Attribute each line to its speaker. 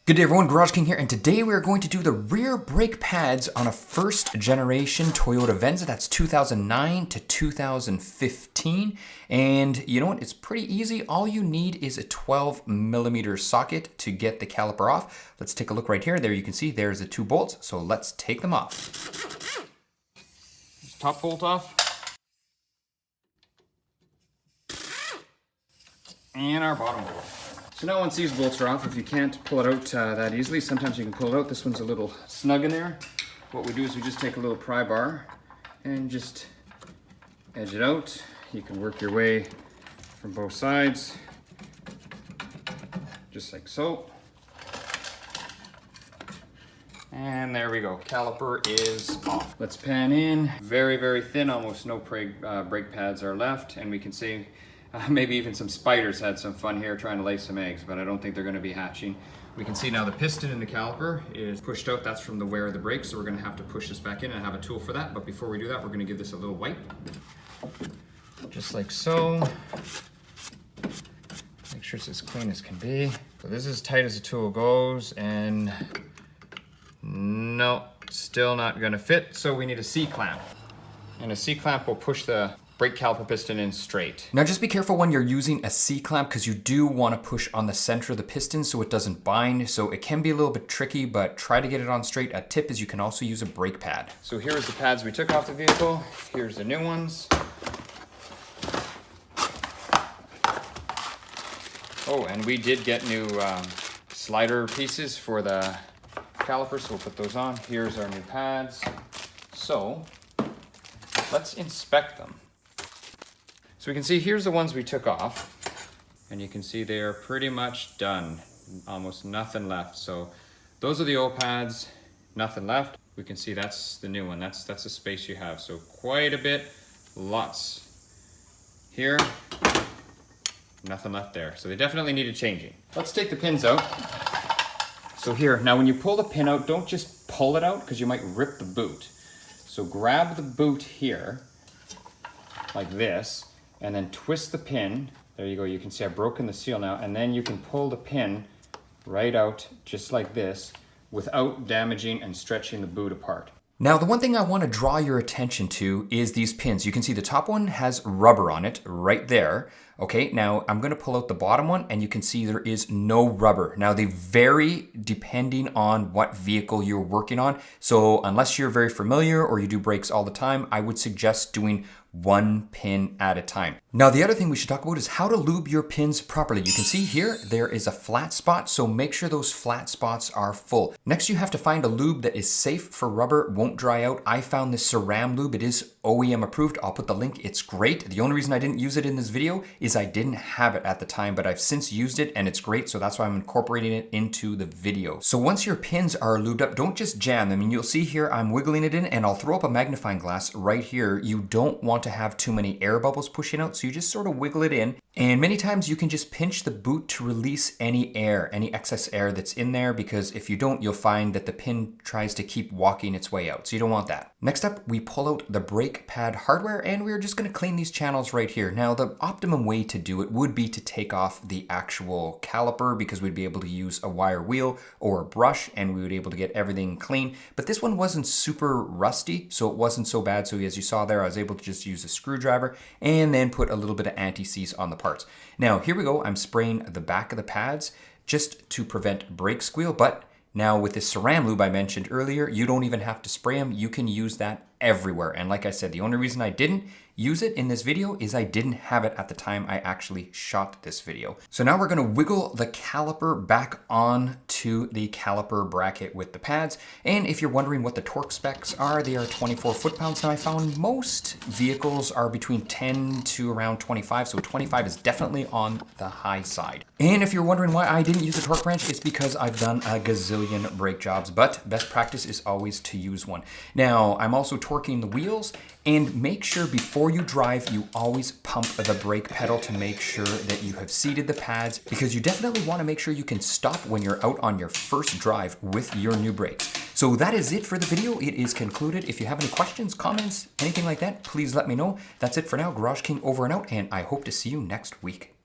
Speaker 1: Good day everyone, GarageKing here, and today we are going to do the rear brake pads on a first generation Toyota Venza. That's 2009 to 2015. And you know what, it's pretty easy. All you need is a 12mm socket to get the caliper off. Let's take a look right here. There you can see there's the two bolts, so let's take them off. Top bolt off. And our bottom bolt. So now once these bolts are off, if you can't pull it out that easily, sometimes you can pull it out. This one's a little snug in there. What we do is we just take a little pry bar and just edge it out. You can work your way from both sides, just like so. And there we go, caliper is off. Let's pan in, very, very thin, almost no brake pads are left, and we can see maybe even some spiders had some fun here trying to lay some eggs, but I don't think they're going to be hatching. We can see now the piston in the caliper is pushed out. That's from the wear of the brakes, so we're going to have to push this back in and have a tool for that. But before we do that, we're going to give this a little wipe. Just like so. Make sure it's as clean as can be. So this is as tight as the tool goes, and no, still not going to fit. So we need a C-clamp. And a C-clamp will push the brake caliper piston in straight. Now just be careful when you're using a C-clamp because you do want to push on the center of the piston so it doesn't bind. So it can be a little bit tricky, but try to get it on straight. A tip is you can also use a brake pad. So here's the pads we took off the vehicle. Here's the new ones. Oh, and we did get new slider pieces for the caliper, so we'll put those on. Here's our new pads. So let's inspect them. So we can see here's the ones we took off, and you can see they are pretty much done. Almost nothing left. So those are the old pads, nothing left. We can see that's the new one. That's the space you have. So quite a bit, lots here, nothing left there. So they definitely needed changing. Let's take the pins out. So here, now when you pull the pin out, don't just pull it out because you might rip the boot. So grab the boot here, like this, and then twist the pin. There you go, you can see I've broken the seal now, and then you can pull the pin right out just like this without damaging and stretching the boot apart. Now, the one thing I want to draw your attention to is these pins. You can see the top one has rubber on it right there. Okay, now I'm going to pull out the bottom one and you can see there is no rubber. Now they vary depending on what vehicle you're working on. So unless you're very familiar or you do brakes all the time, I would suggest doing one pin at a time. Now the other thing we should talk about is how to lube your pins properly. You can see here there is a flat spot, so make sure those flat spots are full. Next you have to find a lube that is safe for rubber, won't dry out. I found this Ceram lube. It is OEM approved. I'll put the link. It's great. The only reason I didn't use it in this video is I didn't have it at the time, but I've since used it and it's great, so that's why I'm incorporating it into the video. So once your pins are lubed up, don't just jam them. And you'll see here I'm wiggling it in, and I'll throw up a magnifying glass right here. You don't want to have too many air bubbles pushing out, so you just sort of wiggle it in. And many times you can just pinch the boot to release any air, any excess air that's in there, because if you don't, you'll find that the pin tries to keep walking its way out. So you don't want that. Next up, we pull out the brake pad hardware, and we're just going to clean these channels right here. Now, the optimum way to do it would be to take off the actual caliper, because we'd be able to use a wire wheel or a brush and we would be able to get everything clean. But this one wasn't super rusty, so it wasn't so bad. So as you saw there, I was able to just use a screwdriver and then put a little bit of anti-seize on the parts. Now here we go. I'm spraying the back of the pads just to prevent brake squeal, but now with this Ceram lube I mentioned earlier, you don't even have to spray them. You can use that everywhere. And like I said, the only reason I didn't use it in this video is I didn't have it at the time I actually shot this video. So now we're going to wiggle the caliper back on to the caliper bracket with the pads. And if you're wondering what the torque specs are, they are 24 foot-pounds. Now I found most vehicles are between 10 to around 25. So 25 is definitely on the high side. And if you're wondering why I didn't use a torque wrench, it's because I've done a gazillion brake jobs, but best practice is always to use one. Now I'm also torquing the wheels, and make sure before you drive, you always pump the brake pedal to make sure that you have seated the pads, because you definitely want to make sure you can stop when you're out on your first drive with your new brakes. So that is it for the video. It is concluded. If you have any questions, comments, anything like that, please let me know. That's it for now. GarageKing over and out, and I hope to see you next week.